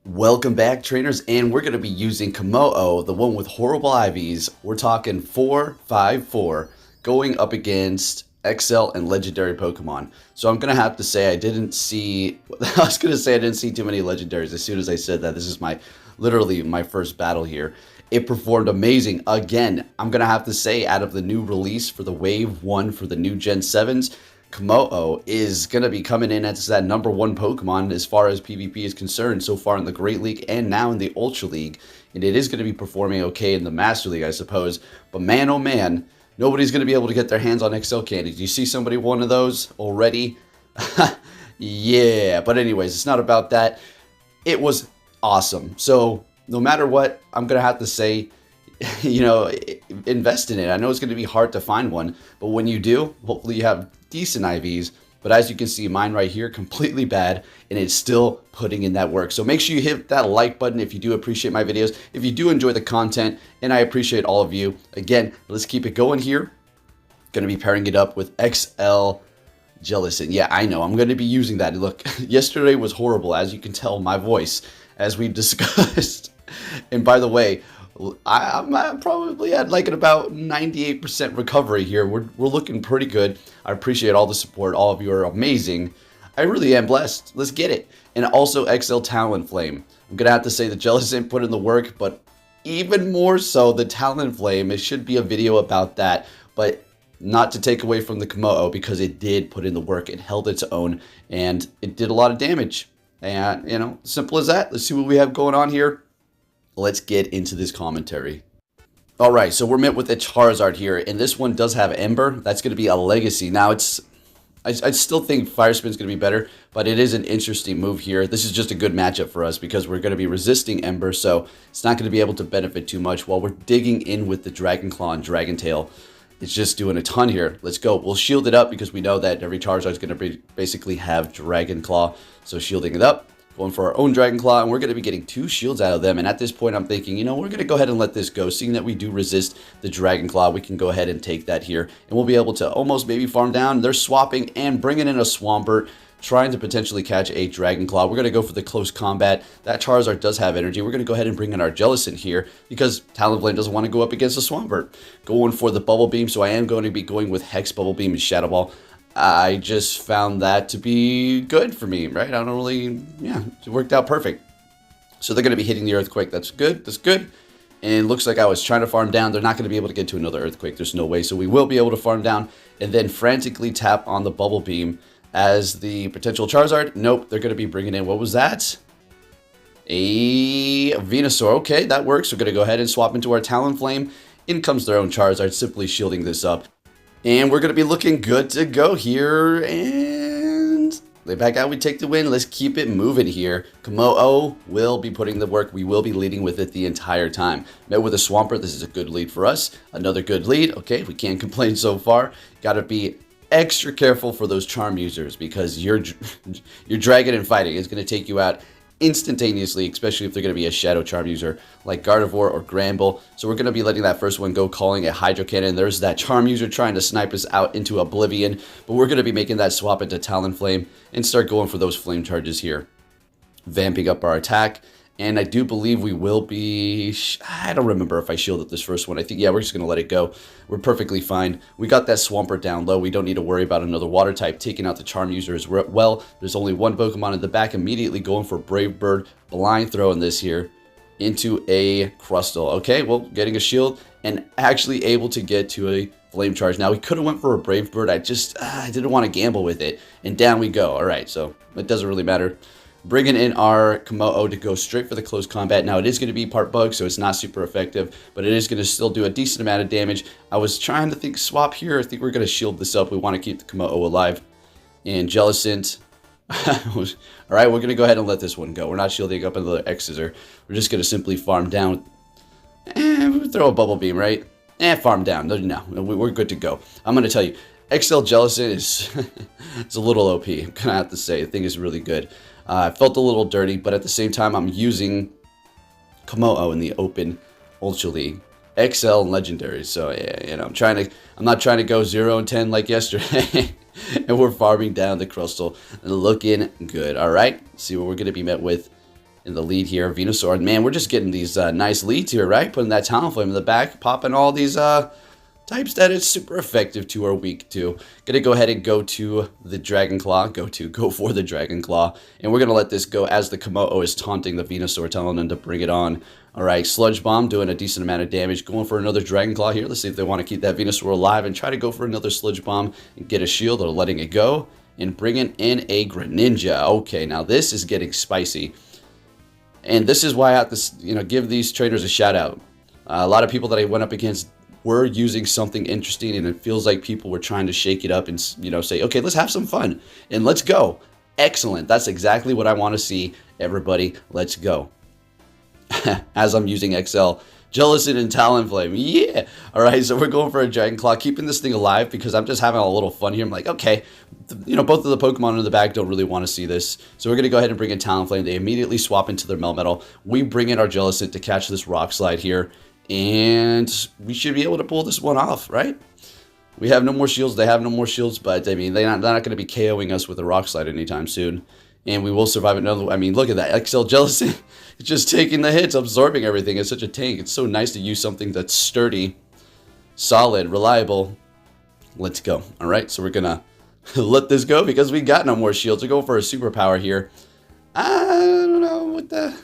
Welcome back, trainers, and we're going to be using Kommo-o, the one with horrible IVs. We're talking 4-5-4, going up against XL and legendary Pokemon. So I'm going to have to say I didn't see, I was going to say I didn't see too many legendaries as soon as I said that. This is literally my first battle here. It performed amazing. Again, I'm going to have to say out of the new release for the Wave 1 for the new Gen 7s, Kommo-o is going to be coming in as that #1 Pokemon as far as PvP is concerned so far in the Great League and now in the Ultra League. And it is going to be performing okay in the Master League, I suppose. But man, oh man, nobody's going to be able to get their hands on XL candy. Do you see somebody one of those already? Yeah, but anyways, it's not about that. It was awesome. So no matter what, I'm going to have to say, invest in it. I know it's going to be hard to find one, but when you do, hopefully you have decent IVs. But as you can see, mine right here, completely bad, and it's still putting in that work. So make sure you hit that like button if you do appreciate my videos, if you do enjoy the content, and I appreciate all of you. Again, let's keep it going here. Going to be pairing it up with XL Jellicent. Yeah, I know, I'm going to be using that. Look, yesterday was horrible, as you can tell, my voice, as we discussed. And by the way, I'm probably at like about 98% recovery here. We're looking pretty good. I appreciate all the support. All of you are amazing. I really am blessed. Let's get it. And also XL Talonflame. I'm going to have to say the Jellicent put in the work, but even more so the Talonflame. It should be a video about that, but not to take away from the Kommo-o because it did put in the work. It held its own and it did a lot of damage. And, simple as that. Let's see what we have going on here. Let's get into this commentary. All right, so we're met with a Charizard here, and this one does have Ember. That's going to be a legacy. Now, I still think Fire Spin's going to be better, but it is an interesting move here. This is just a good matchup for us because we're going to be resisting Ember, so it's not going to be able to benefit too much while we're digging in with the Dragon Claw and Dragon Tail. It's just doing a ton here. Let's go. We'll shield it up because we know that every Charizard is going to basically have Dragon Claw, so shielding it up. Going for our own Dragon Claw, and we're going to be getting 2 shields out of them. And at this point, I'm thinking, we're going to go ahead and let this go. Seeing that we do resist the Dragon Claw, we can go ahead and take that here. And we'll be able to almost maybe farm down. They're swapping and bringing in a Swampert, trying to potentially catch a Dragon Claw. We're going to go for the close combat. That Charizard does have energy. We're going to go ahead and bring in our Jellicent here because Talonflame doesn't want to go up against a Swampert. Going for the Bubble Beam, so I am going to be going with Hex, Bubble Beam, and Shadow Ball. I just found that to be good for me, right? I don't really, it worked out perfect. So they're going to be hitting the Earthquake. That's good. That's good. And it looks like I was trying to farm down. They're not going to be able to get to another Earthquake. There's no way. So we will be able to farm down and then frantically tap on the Bubble Beam as the potential Charizard. Nope, they're going to be bringing in, what was that? A Venusaur. Okay, that works. We're going to go ahead and swap into our Talonflame. In comes their own Charizard, simply shielding this up. And we're going to be looking good to go here. And lay back out, we take the win. Let's keep it moving here. Kommo-o will be putting the work. We will be leading with it the entire time. Met with a Swampert. This is a good lead for us. Another good lead. Okay, we can't complain so far. Got to be extra careful for those charm users because your dragon and fighting is going to take you out instantaneously, especially if they're going to be a Shadow Charm user like Gardevoir or Granbull. So we're going to be letting that first one go, calling a Hydro Cannon. There's that Charm user trying to snipe us out into Oblivion, but we're going to be making that swap into Talonflame and start going for those flame charges here. Vamping up our attack, and I do believe we will be, I don't remember if I shielded this first one. I think, yeah, we're just going to let it go. We're perfectly fine. We got that Swampert down low. We don't need to worry about another water type taking out the Charm user as well. There's only one Pokemon in the back, immediately going for Brave Bird, blind throwing this here into a Crustle. Okay, well, getting a shield and actually able to get to a Flame Charge. Now, we could have went for a Brave Bird. I didn't want to gamble with it. And down we go. All right, so it doesn't really matter. Bringing in our Kommo-o to go straight for the close combat. Now, it is going to be part bug, so it's not super effective, but it is going to still do a decent amount of damage. I was trying to think swap here. I think we're going to shield this up. We want to keep the Kommo-o alive. And Jellicent. All right, we're going to go ahead and let this one go. We're not shielding up another X-Scissor. We're just going to simply farm down. Throw a Bubble Beam, right? Farm down. No, we're good to go. I'm going to tell you, XL Jellicent is it's a little OP. I'm going to have to say. The thing is really good. I felt a little dirty, but at the same time, I'm using Kommo-o in the Open Ultra League, XL and Legendary. So yeah, I'm not trying to go 0-10 like yesterday. And we're farming down the Crustle and looking good. All right, let's see what we're going to be met with. in the lead here. Venusaur, man, we're just getting these nice leads here, right? Putting that Talonflame in the back, popping all these types that is super effective to our week 2. Gonna go ahead and go to the Dragon Claw. Go for the Dragon Claw. And we're gonna let this go as the Komo-o is taunting the Venusaur, telling them to bring it on. Alright, Sludge Bomb doing a decent amount of damage. Going for another Dragon Claw here. Let's see if they want to keep that Venusaur alive and try to go for another Sludge Bomb and get a shield. They're letting it go. And bringing in a Greninja. Okay, now this is getting spicy. And this is why I have to, give these trainers a shout out. A lot of people that I went up against were using something interesting, and it feels like people were trying to shake it up and, say, okay, let's have some fun and let's go. Excellent. That's exactly what I want to see. Everybody, let's go. As I'm using XL, Jellicent and Talonflame. Yeah. All right, so we're going for a Dragon Claw, keeping this thing alive because I'm just having a little fun here. I'm like, okay, both of the Pokemon in the back don't really want to see this. So we're going to go ahead and bring in Talonflame. They immediately swap into their Melmetal. We bring in our Jellicent to catch this Rock Slide here. And we should be able to pull this one off, right? We have no more shields. They have no more shields, but I mean, they're not going to be KOing us with a Rock Slide anytime soon. And we will survive another. I mean, look at that. XL Jellicent. It's just taking the hits, absorbing everything. It's such a tank. It's so nice to use something that's sturdy, solid, reliable. Let's go. All right, so we're going to let this go because we got no more shields. We're going for a superpower here. I don't know what the...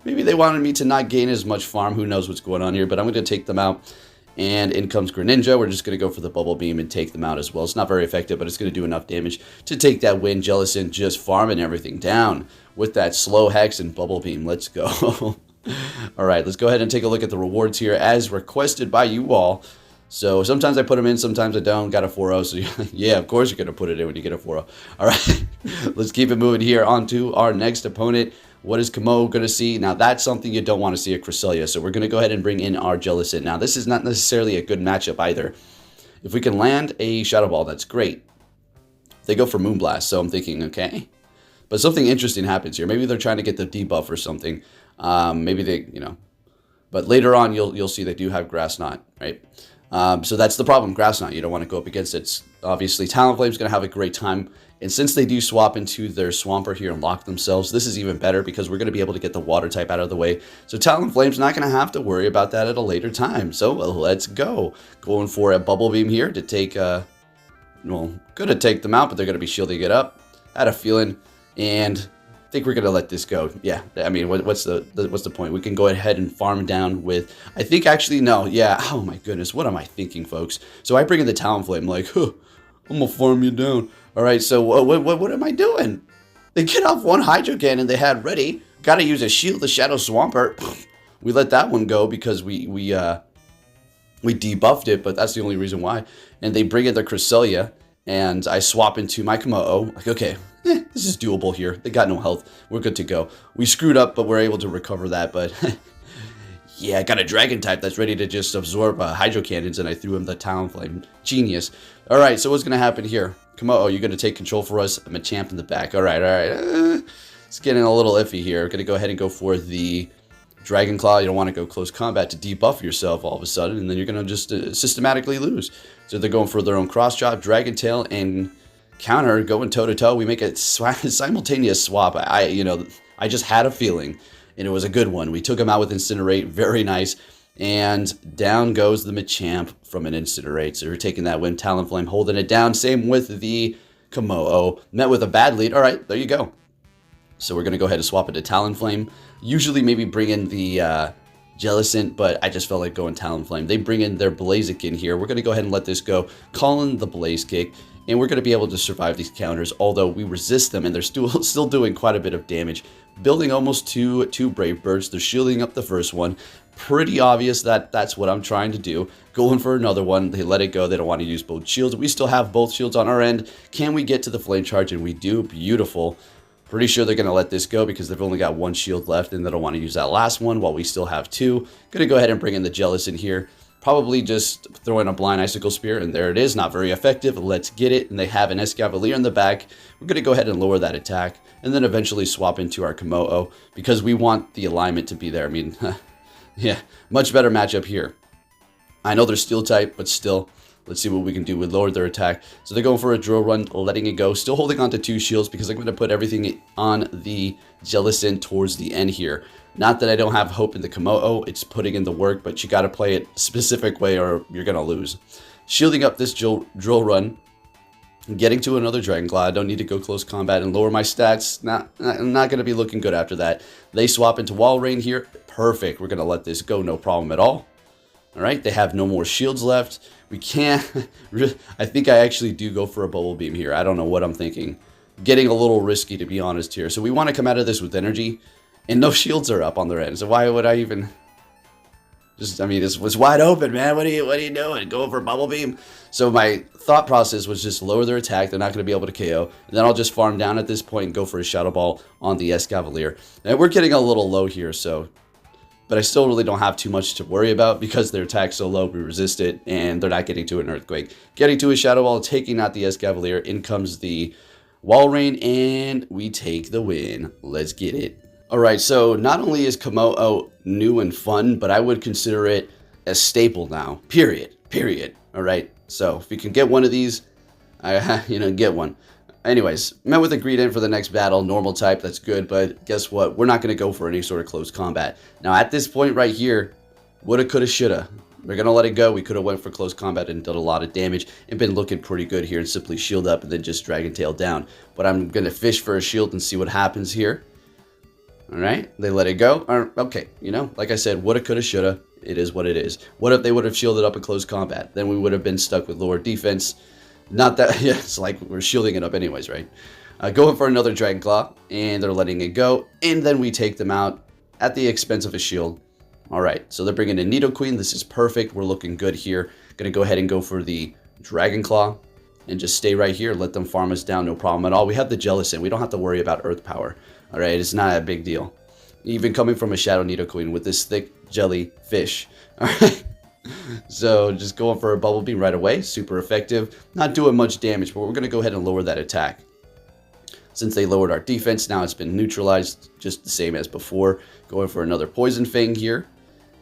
Maybe they wanted me to not gain as much farm. Who knows what's going on here, but I'm going to take them out. And in comes Greninja. We're just going to go for the Bubble Beam and take them out as well. It's not very effective, but it's going to do enough damage to take that win. Jellicent just farming everything down with that slow Hex and Bubble Beam. Let's go. All right, let's go ahead and take a look at the rewards here as requested by you all. So sometimes I put them in, sometimes I don't. Got a 4-0, so yeah, of course you're going to put it in when you get a 4-0. All right, let's keep it moving here on to our next opponent. What is Kommo-o going to see? Now, that's something you don't want to see at Cresselia. So we're going to go ahead and bring in our Jellicent. Now, this is not necessarily a good matchup either. If we can land a Shadow Ball, that's great. They go for Moonblast, so I'm thinking, okay. But something interesting happens here. Maybe they're trying to get the debuff or something. Maybe they, But later on, you'll see they do have Grass Knot, right? So that's the problem, Grass Knot. You don't want to go up against it. Obviously, Talonflame's going to have a great time. And since they do swap into their Swampert here and lock themselves, this is even better because we're going to be able to get the Water type out of the way. So Talonflame's not going to have to worry about that at a later time. So let's go. Going for a Bubble Beam here to take, well, going to take them out, but they're going to be shielding it up. I had a feeling, and I think we're going to let this go. Yeah, I mean, what's the point? We can go ahead and farm down with, I think actually, no, yeah, oh my goodness, what am I thinking, folks? So I bring in the Talonflame, like, huh, I'm going to farm you down. All right, so what am I doing? They get off one Hydro Cannon they had ready. Got to use a Shield the Shadow Swampert. We let that one go because we debuffed it, but that's the only reason why. And they bring in the Cresselia, and I swap into my Kommo-o. Like, okay, this is doable here. They got no health. We're good to go. We screwed up, but we're able to recover that. But yeah, I got a Dragon type that's ready to just absorb Hydro Cannons, and I threw him the Talonflame. Genius. All right, so what's going to happen here? Kommo-o, you're going to take control for us. I'm a champ in the back. All right. It's getting a little iffy here. Going to go ahead and go for the Dragon Claw. You don't want to go close combat to debuff yourself all of a sudden, and then you're going to just systematically lose. So they're going for their own cross chop, Dragon Tail, and counter, going toe-to-toe. We make a simultaneous swap. I just had a feeling, and it was a good one. We took him out with Incinerate. Very nice. And down goes the Machamp from an Incinerate. So we're taking that win. Talonflame holding it down. Same with the Kommo-o. Met with a bad lead. All right, there you go. So we're going to go ahead and swap it to Talonflame. Usually maybe bring in the Jellicent, but I just felt like going Talonflame. They bring in their Blaziken here. We're going to go ahead and let this go. Call in the Blaze Kick. And we're going to be able to survive these counters, although we resist them, and they're still doing quite a bit of damage. Building almost two Brave Birds. They're shielding up the first one. Pretty obvious that that's what I'm trying to do. Going for another one. They let it go. They don't want to use both shields. We still have both shields on our end. Can we get to the Flame Charge? And we do. Beautiful. Pretty sure they're going to let this go because they've only got one shield left, and they don't want to use that last one while we still have two. Going to go ahead and bring in the Jellicent here. Probably just throw in a Blind Icicle Spear, and there it is. Not very effective. Let's get it. And they have an Escavalier in the back. We're going to go ahead and lower that attack, and then eventually swap into our Kommo-o because we want the alignment to be there. I mean, yeah, much better matchup here. I know they're Steel type, but still, Let's see what we can do with lower their attack. So they're going for a drill run, letting it go. Still holding on to 2 shields because I'm going to put everything on the Jellicent towards the end here. Not that I don't have hope in the Kommo-o. It's putting in the work, but you got to play it a specific way or you're going to lose. Shielding up this drill run. Getting to another Dragon Claw. I don't need to go close combat and lower my stats. I'm not going to be looking good after that. They swap into Wall Rain here. Perfect. We're going to let this go. No problem at all. All right. They have no more shields left. We can't. I think I actually do go for a Bubble Beam here. I don't know what I'm thinking. Getting a little risky, to be honest here. So we want to come out of this with energy. And no shields are up on their end. So why would I even... I mean, it was wide open, man. What are you doing? Going for Bubble Beam? So my thought process was just lower their attack. They're not going to be able to KO. And then I'll just farm down at this point and go for a Shadow Ball on the Escavalier. And we're getting a little low here, so... But I still really don't have too much to worry about because their attack's so low, we resist it, and they're not getting to an Earthquake. Getting to a Shadow Ball, taking out the Escavalier. In comes the Wall Rain, and we take the win. Let's get it. Alright, so not only is Kommo-o new and fun, but I would consider it a staple now. Period. Alright, so if you can get one of these, get one. Anyways, met with a greed in for the next battle, normal type, that's good, but guess what? We're not going to go for any sort of close combat. Now at this point right here, woulda, coulda, shoulda. We're going to let it go. We could have went for close combat and done a lot of damage and been looking pretty good here and simply shield up and then just Dragon Tail down. But I'm going to fish for a shield and see what happens here. Alright, they let it go. Okay, like I said, woulda, coulda, shoulda. It is what it is. What if they would have shielded up in close combat? Then we would have been stuck with lower defense. Not that, yeah, it's like we're shielding it up anyways, right? Going for another Dragon Claw, and they're letting it go. And then we take them out at the expense of a shield. Alright, so they're bringing in Nidoqueen. This is perfect. We're looking good here. Gonna go ahead and go for the Dragon Claw. And just stay right here. Let them farm us down. No problem at all. We have the Jellicent. We don't have to worry about Earth Power. Alright, it's not a big deal. Even coming from a Shadow Nidoqueen with this thick jelly fish. Alright. So just going for a Bubble Beam right away. Super effective. Not doing much damage, but we're going to go ahead and lower that attack. Since they lowered our defense, now it's been neutralized just the same as before. Going for another Poison Fang here.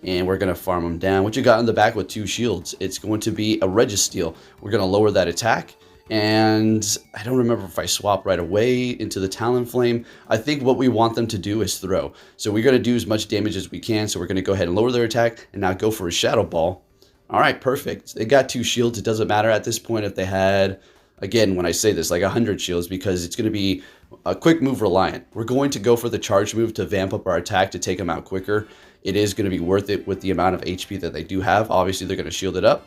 And we're going to farm them down. What you got in the back with 2 shields? It's going to be a Registeel. We're going to lower that attack. And I don't remember if I swap right away into the Talonflame. I think what we want them to do is throw. So we're going to do as much damage as we can. So we're going to go ahead and lower their attack and now go for a Shadow Ball. All right, perfect. They got 2 shields. It doesn't matter at this point if they had, again, when I say this, like 100 shields, because it's going to be a quick move reliant. We're going to go for the charge move to vamp up our attack to take them out quicker. It is going to be worth it with the amount of HP that they do have. Obviously, they're going to shield it up.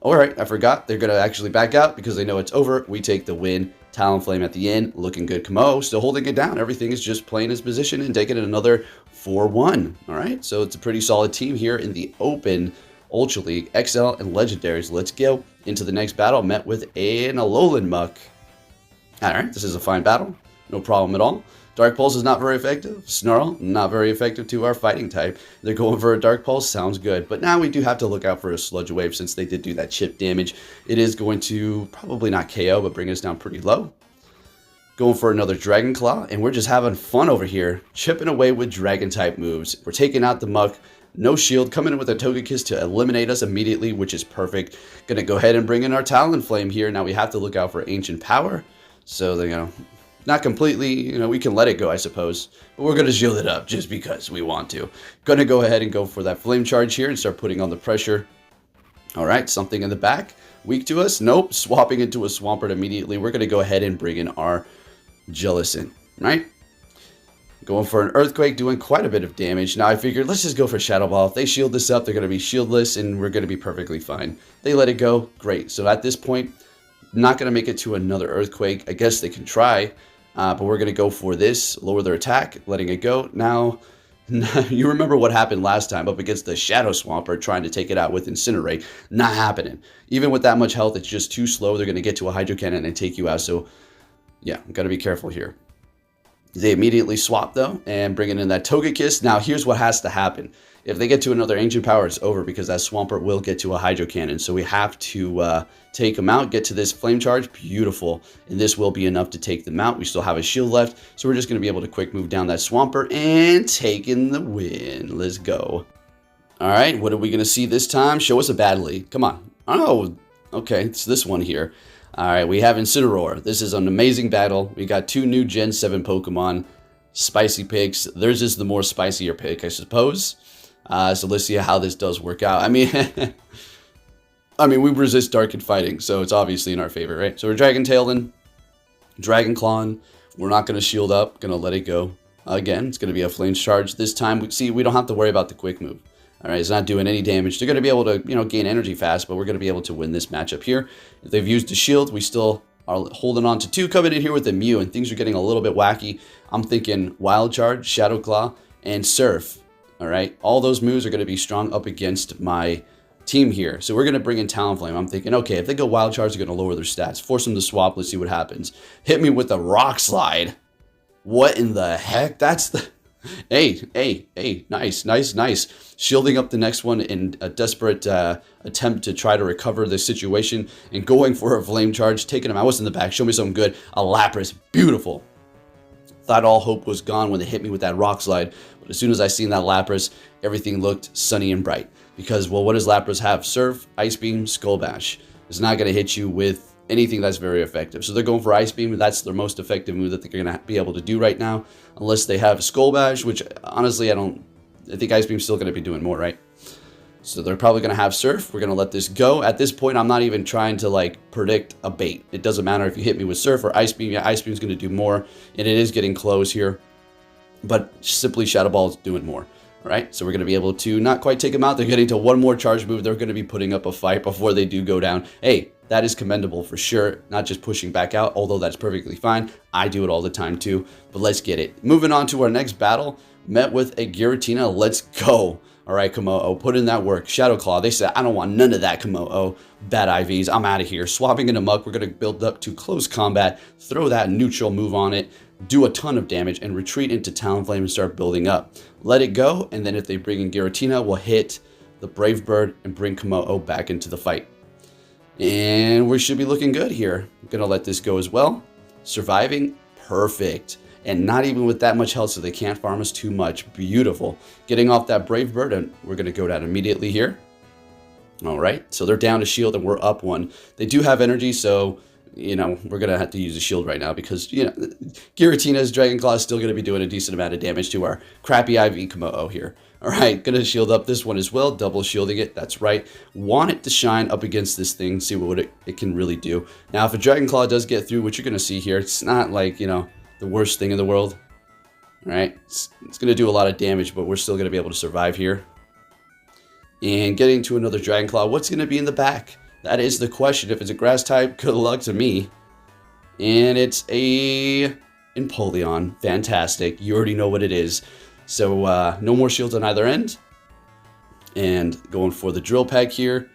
Alright, I forgot. They're going to actually back out because they know it's over. We take the win. Talonflame at the end. Looking good. Kommo-o still holding it down. Everything is just playing his position and taking it another 4-1. Alright, so it's a pretty solid team here in the Open Ultra League. XL and Legendaries. Let's go into the next battle. Met with an Alolan Muck. Alright, this is a fine battle. No problem at all. Dark Pulse is not very effective. Snarl, not very effective to our fighting type. They're going for a Dark Pulse, sounds good. But now we do have to look out for a Sludge Wave since they did do that chip damage. It is going to probably not KO, but bring us down pretty low. Going for another Dragon Claw, and we're just having fun over here. Chipping away with Dragon type moves. We're taking out the Muck. No shield, coming in with a Togekiss to eliminate us immediately, which is perfect. Gonna go ahead and bring in our Talonflame here. Now we have to look out for Ancient Power. So they're gonna... Not completely, we can let it go, I suppose. But we're going to shield it up just because we want to. Going to go ahead and go for that Flame Charge here and start putting on the pressure. Alright, something in the back. Weak to us? Nope. Swapping into a Swampert immediately. We're going to go ahead and bring in our Jellicent. Right? Going for an Earthquake, doing quite a bit of damage. Now I figured, let's just go for Shadow Ball. If they shield this up, they're going to be shieldless and we're going to be perfectly fine. They let it go. Great. So at this point, not going to make it to another Earthquake. I guess they can try. But we're going to go for this, lower their attack, letting it go. Now, you remember what happened last time up against the Shadow Swampert trying to take it out with Incinerate. Not happening. Even with that much health, it's just too slow. They're going to get to a Hydro Cannon and take you out. So, yeah, got to be careful here. They immediately swap, though, and bring in that Togekiss. Now, here's what has to happen. If they get to another Ancient Power, it's over because that Swampert will get to a Hydro Cannon. So we have to take them out, get to this Flame Charge. Beautiful. And this will be enough to take them out. We still have a shield left. So we're just going to be able to quick move down that Swampert and take in the win. Let's go. All right. What are we going to see this time? Show us a battle lead. Come on. Oh, Okay, it's this one here. All right, we have Incineroar. This is an amazing battle. We got 2 new Gen 7 Pokemon. Spicy picks. Theirs is the more spicier pick, I suppose. So let's see how this does work out. I mean, we resist Dark and Fighting, so it's obviously in our favor, right? So we're Dragon Tailing, Dragon Clawing. We're not going to shield up. Going to let it go. Again, it's going to be a Flame Charge. This time, see, we don't have to worry about the quick move. All right, it's not doing any damage. They're going to be able to, gain energy fast, but we're going to be able to win this matchup here. If they've used the shield, we still are holding on to 2, coming in here with the Mew, and things are getting a little bit wacky. I'm thinking Wild Charge, Shadow Claw, and Surf. All right, all those moves are going to be strong up against my team here. So we're going to bring in Talonflame. I'm thinking, okay, if they go Wild Charge, they're going to lower their stats. Force them to swap. Let's see what happens. Hit me with a Rock Slide. What in the heck? That's the... Hey, nice. Shielding up the next one in a desperate attempt to try to recover this situation and going for a Flame Charge, taking him out. What's in the back? Show me something good. A Lapras. Beautiful. Thought all hope was gone when they hit me with that Rock Slide. But as soon as I seen that Lapras, everything looked sunny and bright. Because, well, what does Lapras have? Surf, Ice Beam, Skull Bash. It's not going to hit you with anything that's very effective. So they're going for Ice Beam. That's their most effective move that they're going to be able to do right now. Unless they have Skull Bash, which honestly, I think Ice Beam's still going to be doing more, right? So they're probably going to have Surf. We're going to let this go. At this point, I'm not even trying to like predict a bait. It doesn't matter if you hit me with Surf or Ice Beam. Yeah, Ice Beam's going to do more. And it is getting close here. But simply Shadow Ball is doing more. Right, so we're going to be able to not quite take them out. They're getting to one more charge move. They're going to be putting up a fight before they do go down. Hey, that is commendable for sure. Not just pushing back out, although that's perfectly fine. I do it all the time too, but let's get it. Moving on to our next battle, met with a Giratina. Let's go. All right, Komo-o, put in that work. Shadow Claw, they said, I don't want none of that, Komo-o. Bad IVs, I'm out of here. Swapping into Muck, we're going to build up to close combat, throw that neutral move on it, do a ton of damage, and retreat into Talonflame and start building up. Let it go, and then if they bring in Giratina, we'll hit the Brave Bird and bring Komo-o back into the fight. And we should be looking good here. I'm going to let this go as well. Surviving, perfect. And not even with that much health, so they can't farm us too much. Beautiful. Getting off that Brave Bird, and we're going to go down immediately here. All right, so they're down to shield, and we're up 1. They do have energy, so... we're going to have to use a shield right now because, Giratina's Dragon Claw is still going to be doing a decent amount of damage to our crappy IV Komo-o here. All right, going to shield up this one as well, double shielding it. That's right. Want it to shine up against this thing, see what it can really do. Now, if a Dragon Claw does get through, what you're going to see here, it's not like, the worst thing in the world. All right, it's going to do a lot of damage, but we're still going to be able to survive here. And getting to another Dragon Claw, what's going to be in the back? That is the question. If it's a grass type, good luck to me. And it's a Empoleon. Fantastic. You already know what it is. So no more shields on either end. And going for the Drill Peck here.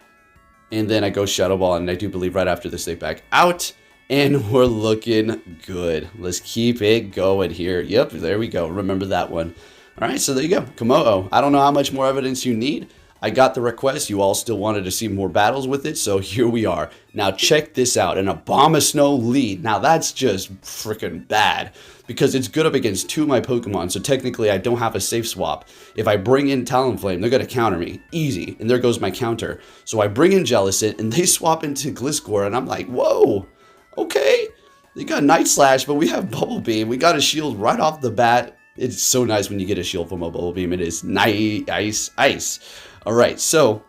And then I go Shadow Ball, and I do believe right after this they back out. And we're looking good. Let's keep it going here. Yep, there we go. Remember that one. All right, so there you go. Komo-o. I don't know how much more evidence you need. I got the request. You all still wanted to see more battles with it, so here we are. Now check this out. An Abomasnow lead. Now that's just freaking bad because it's good up against 2 of my Pokemon, so technically I don't have a safe swap. If I bring in Talonflame, they're going to counter me. Easy. And there goes my counter. So I bring in Jellicent, and they swap into Gliscor, and I'm like, whoa, okay. They got Night Slash, but we have Bubble Beam. We got a shield right off the bat. It's so nice when you get a shield from a Bubble Beam. It is nice, ice. All right, so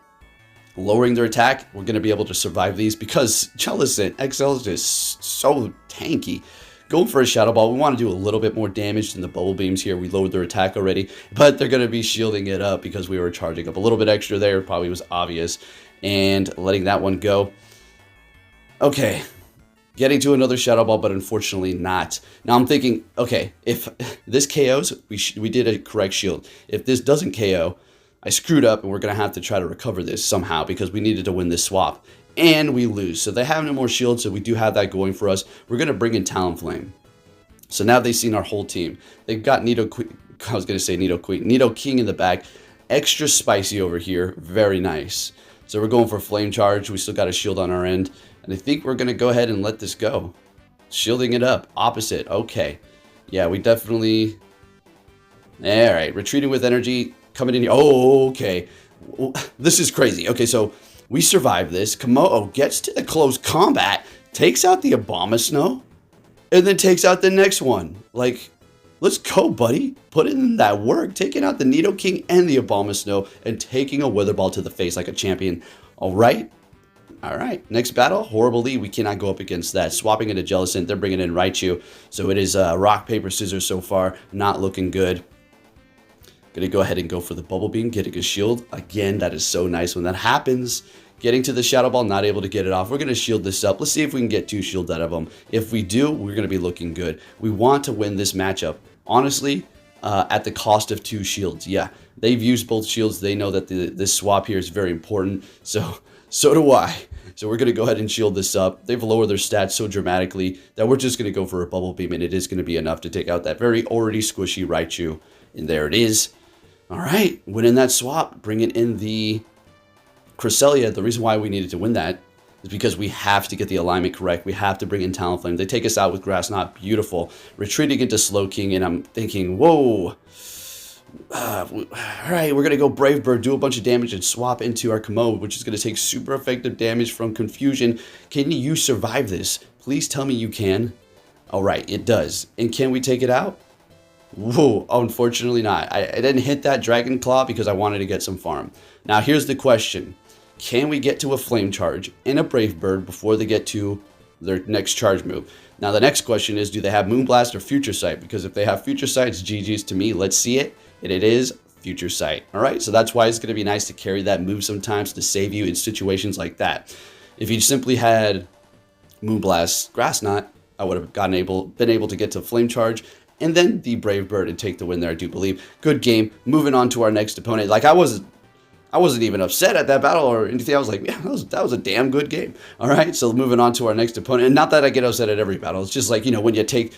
lowering their attack, we're going to be able to survive these because Jellicent XL is just so tanky. Going for a Shadow Ball, we want to do a little bit more damage than the Bubble Beams here. We lowered their attack already, but they're going to be shielding it up because we were charging up a little bit extra there. Probably was obvious. And letting that one go. Okay, getting to another Shadow Ball, but unfortunately not. Now I'm thinking, okay, if this KOs, we did a correct shield. If this doesn't KO, I screwed up, and we're going to have to try to recover this somehow because we needed to win this swap. And we lose. So they have no more shields, so we do have that going for us. We're going to bring in Talonflame. So now they've seen our whole team. They've got Nidoking in the back. Extra spicy over here. Very nice. So we're going for Flame Charge. We still got a shield on our end. And I think we're going to go ahead and let this go. Shielding it up. Opposite. Okay. Yeah, we definitely... Alright. Retreating with energy. Coming in here. Oh, okay. This is crazy. Okay, so We survive this. Komo-o gets to the close combat, takes out the Abomasnow, and then takes out the next one. Like, let's go, buddy. Put in that work, taking out the Nidoking and the Abomasnow, and taking a Wither Ball to the face like a champion. All right. All right, next battle, Horrible Lead. We cannot go up against that. Swapping into Jellicent, they're bringing in Raichu. So it is rock, paper, scissors so far. Not looking good. Gonna go ahead and go for the Bubble Beam, getting a shield. Again, that is so nice when that happens. Getting to the Shadow Ball, not able to get it off. We're gonna shield this up. Let's see if we can get 2 shields out of them. If we do, we're gonna be looking good. We want to win this matchup. Honestly, at the cost of 2 shields. Yeah, they've used both shields. They know that this swap here is very important. So do I. So we're going to go ahead and shield this up. They've lowered their stats so dramatically that we're just going to go for a Bubble Beam, and it is going to be enough to take out that very already squishy Raichu. And there it is. All right, winning that swap, bringing in the Cresselia. The reason why we needed to win that is because we have to get the alignment correct. We have to bring in Talonflame. They take us out with Grass Knot. Beautiful. Retreating into Slowking, and I'm thinking, whoa. All right, we're going to go Brave Bird, do a bunch of damage, and swap into our Komo, which is going to take super effective damage from Confusion. Can you survive this? Please tell me you can. All right, it does. And can we take it out? Whoa, unfortunately not. I didn't hit that Dragon Claw because I wanted to get some farm. Now, here's the question. Can we get to a Flame Charge and a Brave Bird before they get to their next charge move? Now, the next question is, do they have Moonblast or Future Sight? Because if they have Future Sight, it's GG's to me. Let's see it. And it is Future Sight. All right, so that's why it's going to be nice to carry that move sometimes to save you in situations like that. If you simply had Moonblast, Grass Knot, I would have been able to get to Flame Charge and then the Brave Bird and take the win there, I do believe. Good game. Moving on to our next opponent. Like, I wasn't even upset at that battle or anything. I was like, yeah, that was a damn good game. All right, so moving on to our next opponent. And not that I get upset at every battle. It's just like, when you take,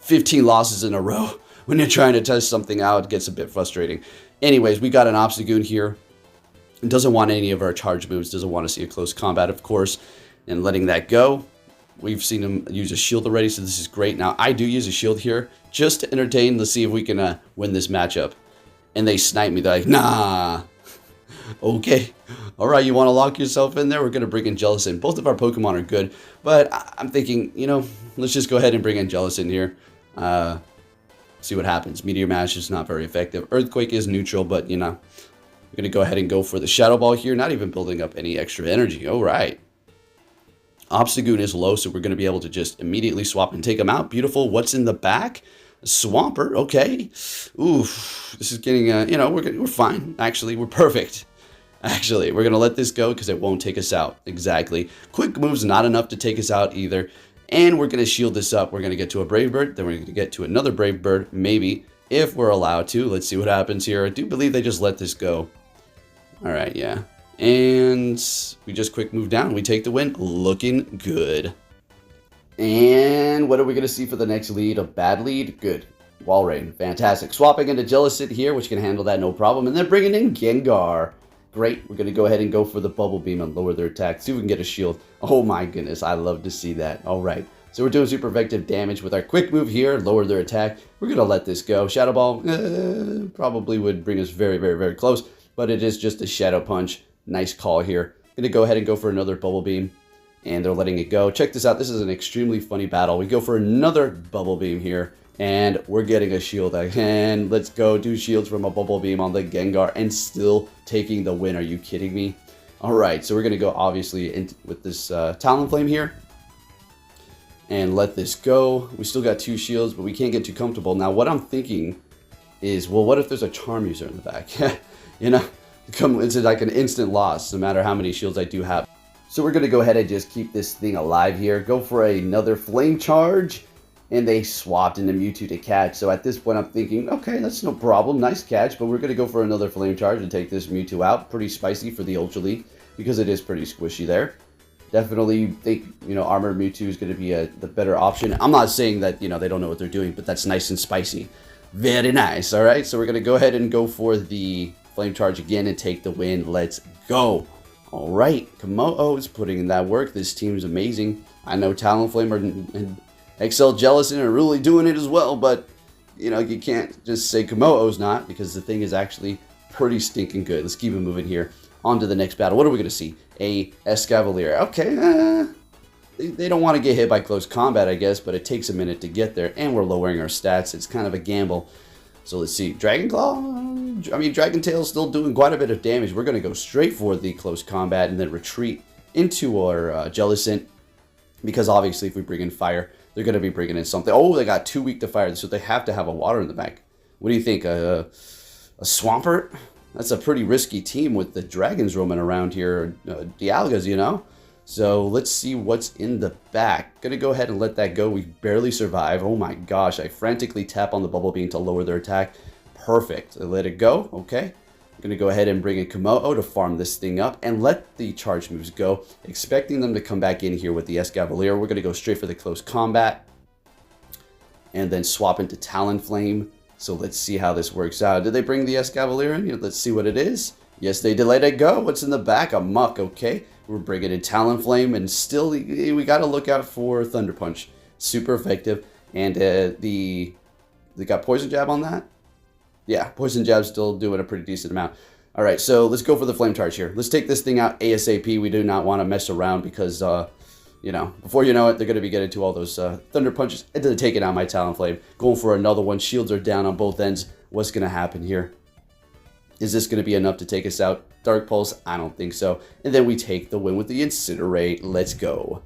15 losses in a row, when you're trying to test something out, it gets a bit frustrating. Anyways, we got an Obstagoon here. It doesn't want any of our charge moves. Doesn't want to see a close combat, of course. And letting that go. We've seen him use a shield already, so this is great. Now, I do use a shield here just to entertain. Let's see if we can win this matchup. And they snipe me. They're like, nah. Okay. All right, you want to lock yourself in there? We're going to bring in Jellicent. Both of our Pokemon are good. But I'm thinking, let's just go ahead and bring in Jellicent here. See what happens. Meteor Mash is not very effective. Earthquake is neutral, but, we're going to go ahead and go for the Shadow Ball here. Not even building up any extra energy. All right. Obstagoon is low, so we're going to be able to just immediately swap and take him out. Beautiful. What's in the back? A Swampert. Okay. Oof. This is getting, we're fine. Actually, we're perfect. Actually, we're going to let this go because it won't take us out. Exactly. Quick move's not enough to take us out either. And we're going to shield this up. We're going to get to a Brave Bird. Then we're going to get to another Brave Bird, maybe, if we're allowed to. Let's see what happens here. I do believe they just let this go. All right, yeah. And we just quick move down. We take the win. Looking good. And what are we going to see for the next lead? A bad lead? Good. Walrein. Fantastic. Swapping into Jellicent here, which can handle that no problem. And then bringing in Gengar. Great. We're going to go ahead and go for the Bubble Beam and lower their attack. See if we can get a shield. Oh my goodness. I love to see that. All right. So we're doing super effective damage with our quick move here. Lower their attack. We're going to let this go. Shadow Ball probably would bring us very, very, very close. But it is just a Shadow Punch. Nice call here. Going to go ahead and go for another Bubble Beam. And they're letting it go. Check this out. This is an extremely funny battle. We go for another Bubble Beam here. And we're getting a shield. And let's go do shields from a Bubble Beam on the Gengar. And still taking the win. Are you kidding me? Alright, so we're going to go obviously with this Talonflame here. And let this go. We still got 2 shields, but we can't get too comfortable. Now what I'm thinking is, well, what if there's a Charm User in the back? It's like an instant loss, no matter how many shields I do have. So we're going to go ahead and just keep this thing alive here. Go for another Flame Charge. And they swapped into Mewtwo to catch. So at this point, I'm thinking, okay, that's no problem. Nice catch. But we're going to go for another Flame Charge and take this Mewtwo out. Pretty spicy for the Ultra League because it is pretty squishy there. Definitely think, Armored Mewtwo is going to be the better option. I'm not saying that, they don't know what they're doing, but that's nice and spicy. Very nice. All right, so we're going to go ahead and go for the Flame Charge again and take the win. Let's go. All right, Komo-o is putting in that work. This team is amazing. I know Talonflame and Excel Jellicent are really doing it as well, but, you can't just say Komo-o's not, because the thing is actually pretty stinking good. Let's keep it moving here. On to the next battle. What are we going to see? A Escavalier. Okay, they don't want to get hit by close combat, I guess, but it takes a minute to get there, and we're lowering our stats. It's kind of a gamble. So let's see. Dragon Tail's still doing quite a bit of damage. We're going to go straight for the close combat and then retreat into our Jellicent, because obviously if we bring in fire, they're going to be bringing in something. Oh, they got too weak to fire, so they have to have a water in the back. What do you think? A Swampert? That's a pretty risky team with the dragons roaming around here. Dialgas, you know? So let's see what's in the back. Gonna go ahead and let that go. We barely survive. Oh my gosh, I frantically tap on the bubble beam to lower their attack. Perfect. I let it go. Okay. I'm gonna go ahead and bring in Komo-o to farm this thing up and let the charge moves go. Expecting them to come back in here with the Escavalier. We're gonna go straight for the close combat and then swap into Talonflame. So let's see how this works out. Did they bring the Escavalier in here? Let's see what it is. Yes, they did. Let it go. What's in the back? A Muck. Okay. We're bringing in Talonflame, and still we got to look out for Thunder Punch. Super effective. And they got Poison Jab on that? Yeah, Poison Jab's still doing a pretty decent amount. All right, so let's go for the Flame Charge here. Let's take this thing out ASAP. We do not want to mess around because, you know, before you know it, they're going to be getting to all those Thunder Punches. And then taking out my Talonflame. Going for another one. Shields are down on both ends. What's going to happen here? Is this going to be enough to take us out? Dark Pulse? I don't think so. And then we take the win with the Incinerate. Let's go.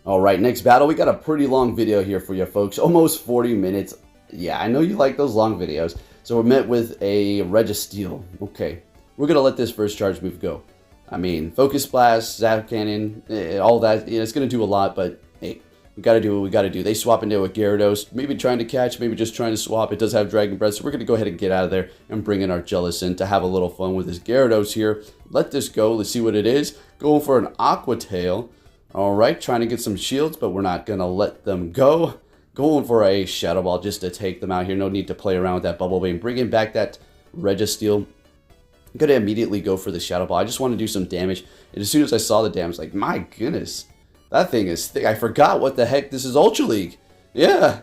Alright, next battle. We got a pretty long video here for you folks. Almost 40 minutes. Yeah, I know you like those long videos. So we're met with a Registeel. Okay. We're going to let this first charge move go. I mean, Focus Blast, Zap Cannon, all that. You know, it's going to do a lot, but hey, we got to do what we got to do. They swap into a Gyarados, maybe trying to catch, maybe just trying to swap. It does have Dragon Breath, so we're going to go ahead and get out of there and bring in our Jellicent to have a little fun with this Gyarados here. Let this go. Let's see what it is. Going for an Aqua Tail. All right, trying to get some shields, but we're not going to let them go. Going for a Shadow Ball just to take them out here. No need to play around with that Bubble Beam. Bringing back that Registeel. I'm going to immediately go for the Shadow Ball. I just want to do some damage. And as soon as I saw the damage, like, my goodness. That thing is thick. I forgot what the heck this is. Ultra League. Yeah.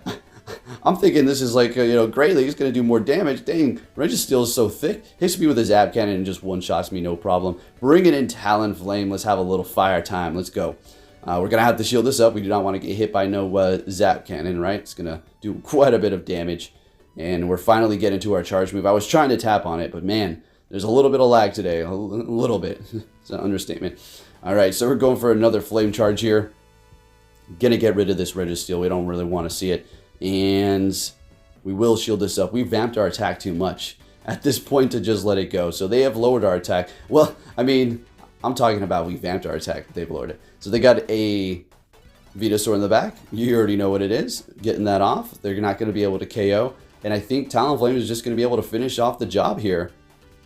I'm thinking this is like, you know, Great League is going to do more damage. Dang, Registeel is so thick. Hits me with his Zap Cannon and just one-shots me, no problem. Bringing in Talonflame. Let's have a little fire time. Let's go. We're going to have to shield this up. We do not want to get hit by no Zap Cannon, right? It's going to do quite a bit of damage. And we're finally getting to our charge move. I was trying to tap on it, but man, there's a little bit of lag today. A little bit. It's an understatement. All right, so we're going for another Flame Charge here. Gonna get rid of this Registeel. We don't really want to see it. And we will shield this up. We vamped our attack too much at this point to just let it go. So they have lowered our attack. Well, I mean, I'm talking about we vamped our attack. They've lowered it. So they got a Venusaur in the back. You already know what it is. Getting that off. They're not going to be able to KO. And I think Talonflame is just going to be able to finish off the job here.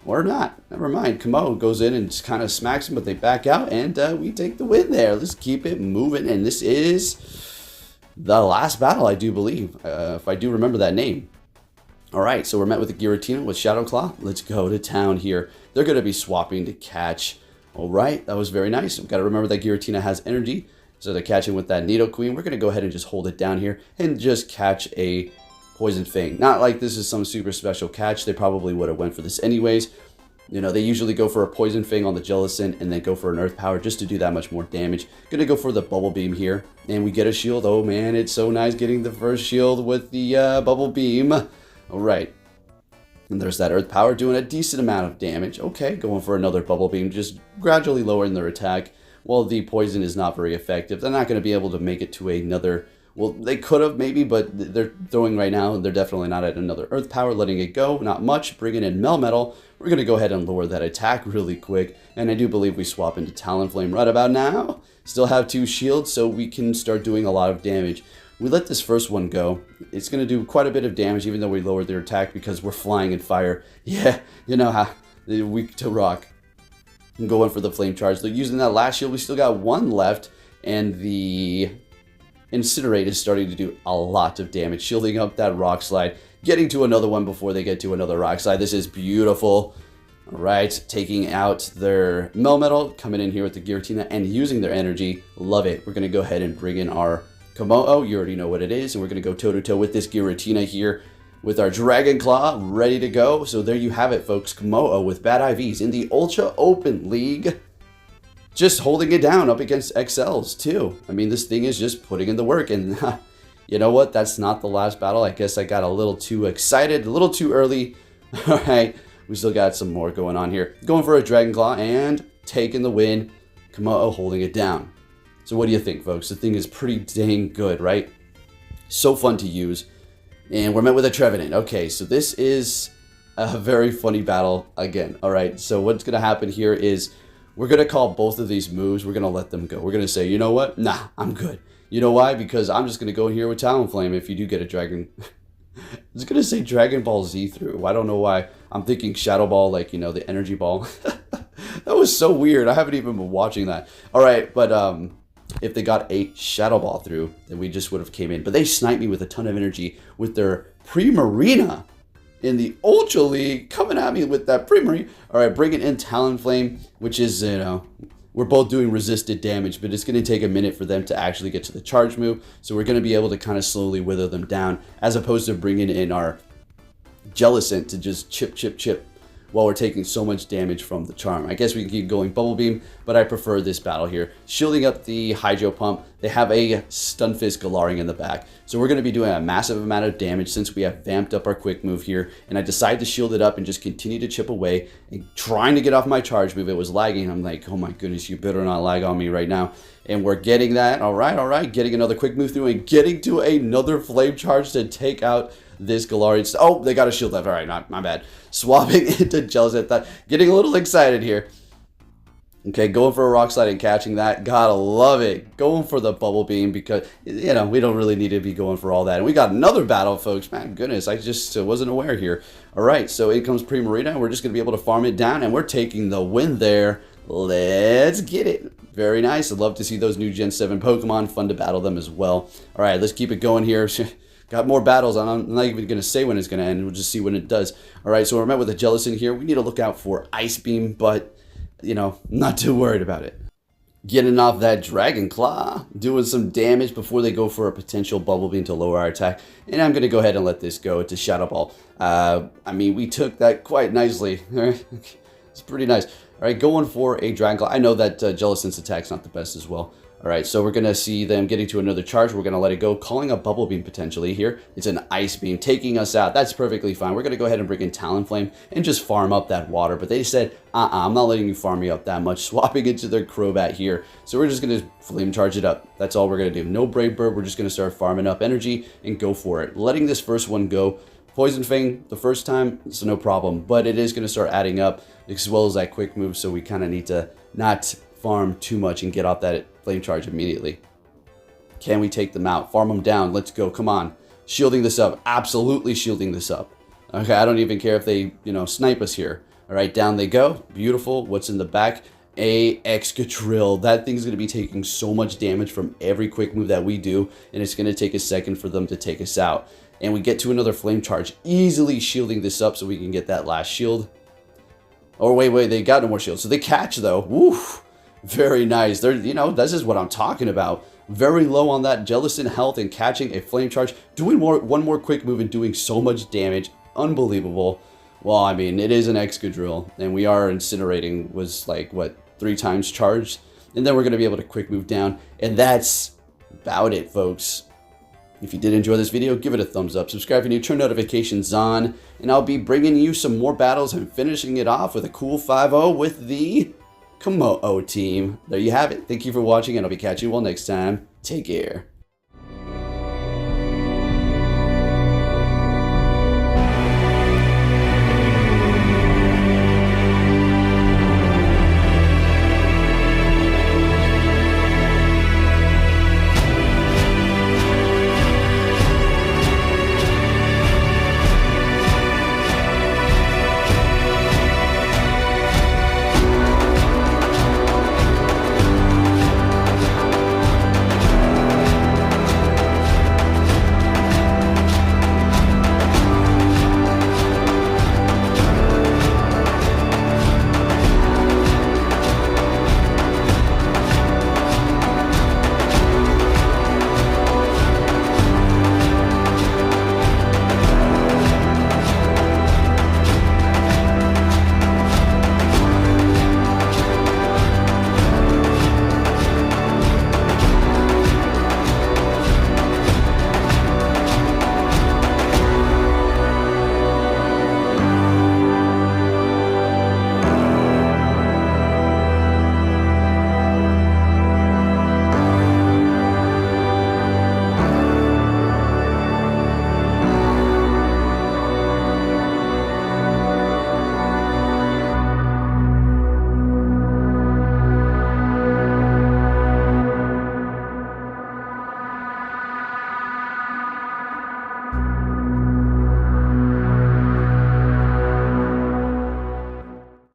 Or not. Never mind. Komo-o goes in and just kind of smacks him, but they back out, and we take the win there. Let's keep it moving. And this is the last battle, I do believe, if I do remember that name. All right, so we're met with the Giratina with Shadow Claw. Let's go to town here. They're going to be swapping to catch. All right, that was very nice. We've got to remember that Giratina has energy, so they're catching with that Nidoqueen. We're going to go ahead and just hold it down here and just catch a Poison Fang. Not like this is some super special catch. They probably would have went for this anyways. You know, they usually go for a Poison Fang on the Jellicent and then go for an Earth Power just to do that much more damage. Gonna go for the Bubble Beam here. And we get a shield. Oh man, it's so nice getting the first shield with the Bubble Beam. Alright. And there's that Earth Power doing a decent amount of damage. Okay, going for another Bubble Beam. Just gradually lowering their attack. Well, the Poison is not very effective. They're not going to be able to make it to another... Well, they could have maybe, but they're throwing right now. They're definitely not at another Earth Power, letting it go. Not much. Bringing in Melmetal. We're going to go ahead and lower that attack really quick. And I do believe we swap into Talonflame right about now. Still have 2 shields, so we can start doing a lot of damage. We let this first one go. It's going to do quite a bit of damage, even though we lowered their attack because we're flying in fire. Yeah, you know how they're weak to rock. I'm going for the Flame Charge. They're using that last shield. We still got 1 left, and the Incinerate is starting to do a lot of damage, shielding up that Rock Slide, getting to another one before they get to another Rock Slide. This is beautiful. All right, taking out their Melmetal, coming in here with the Giratina and using their energy. Love it. We're going to go ahead and bring in our Komo-o. You already know what it is, and we're going to go toe-to-toe with this Giratina here. with our Dragon Claw ready to go. So there you have it, folks. Kommo-o with bad IVs in the Ultra Open League. Just holding it down up against XLs too. I mean, this thing is just putting in the work. And you know what? That's not the last battle. I guess I got a little too excited, a little too early. All right, we still got some more going on here. Going for a Dragon Claw and taking the win. Kommo-o holding it down. So what do you think, folks? The thing is pretty dang good, right? So fun to use. And we're met with a Trevenant. Okay, so this is a very funny battle again. All right, so what's going to happen here is we're going to call both of these moves. We're going to let them go. We're going to say, you know what? Nah, I'm good. You know why? Because I'm just going to go here with Talonflame if you do get a Dragon. I was going to say Dragon Ball Z through. I don't know why. I'm thinking Shadow Ball, like, you know, the energy ball. That was so weird. I haven't even been watching that. All right, but if they got a Shadow Ball through, then we just would have came in. But they sniped me with a ton of energy with their Primarina in the Ultra League, coming at me with that Primarina. All right, bringing in Talonflame, which is, you know, we're both doing resisted damage, but it's going to take a minute for them to actually get to the charge move. So we're going to be able to kind of slowly wither them down, as opposed to bringing in our Jellicent to just chip while we're taking so much damage from the charm. I guess we can keep going Bubble Beam, but I prefer this battle here. Shielding up the Hydro Pump. They have a Stunfisk Galarian in the back. So we're going to be doing a massive amount of damage since we have vamped up our quick move here. And I decided to shield it up and just continue to chip away and trying to get off my charge move. It was lagging. I'm like, oh my goodness, you better not lag on me right now. And we're getting that. All right. Getting another quick move through and getting to another Flame Charge to take out this Galarian. Oh, they got a shield left. All right, not my bad. Swapping into Jellicent. Getting a little excited here. Okay, going for a Rock Slide and catching that. Gotta love it. Going for the Bubble Beam because, you know, we don't really need to be going for all that. And we got another battle, folks. Man, goodness, I just wasn't aware here. All right, so in comes Primarina. We're just going to be able to farm it down, and we're taking the win there. Let's get it. Very nice. I'd love to see those new Gen 7 Pokemon. Fun to battle them as well. All right, let's keep it going here. Got more battles. I'm not even going to say when it's going to end. We'll just see when it does. All right, so we're met with a Jellicent here. We need to look out for Ice Beam, but, you know, not too worried about it. Getting off that Dragon Claw. Doing some damage before they go for a potential Bubble Beam to lower our attack. And I'm going to go ahead and let this go to Shadow Ball. I mean, we took that quite nicely. It's pretty nice. All right, going for a Dragon Claw. I know that Jellicent's attack's not the best as well. All right, so we're going to see them getting to another charge. We're going to let it go, calling a Bubble Beam potentially here. It's an Ice Beam taking us out. That's perfectly fine. We're going to go ahead and bring in Talonflame and just farm up that water. But they said, I'm not letting you farm me up that much. Swapping into their Crobat here. So we're just going to Flame Charge it up. That's all we're going to do. No Brave Bird. We're just going to start farming up energy and go for it. Letting this first one go. Poison Fang the first time, so no problem. But it is going to start adding up as well as that quick move. So we kind of need to not farm too much and get off that Flame Charge immediately. Can we take them out? Farm them down. Let's go. Come on. Shielding this up. Absolutely shielding this up. Okay, I don't even care if they, you know, snipe us here. All right, down they go. Beautiful. What's in the back? A Excadrill. That thing's going to be taking so much damage from every quick move that we do, and it's going to take a second for them to take us out. And we get to another Flame Charge, easily shielding this up so we can get that last shield. Oh, wait, they got no more shields. So they catch, though. Woof. Very nice. They're, you know, this is what I'm talking about. Very low on that Jellicent health and catching a Flame Charge. Doing one more quick move and doing so much damage. Unbelievable. Well, I mean, it is an Excadrill. And we are incinerating, was like, what, 3 times charged? And then we're going to be able to quick move down. And that's about it, folks. If you did enjoy this video, give it a thumbs up. Subscribe if you're new, turn notifications on. And I'll be bringing you some more battles and finishing it off with a cool 5-0 with the Kommo-o team. There you have it. Thank you for watching, and I'll be catching you all next time. Take care.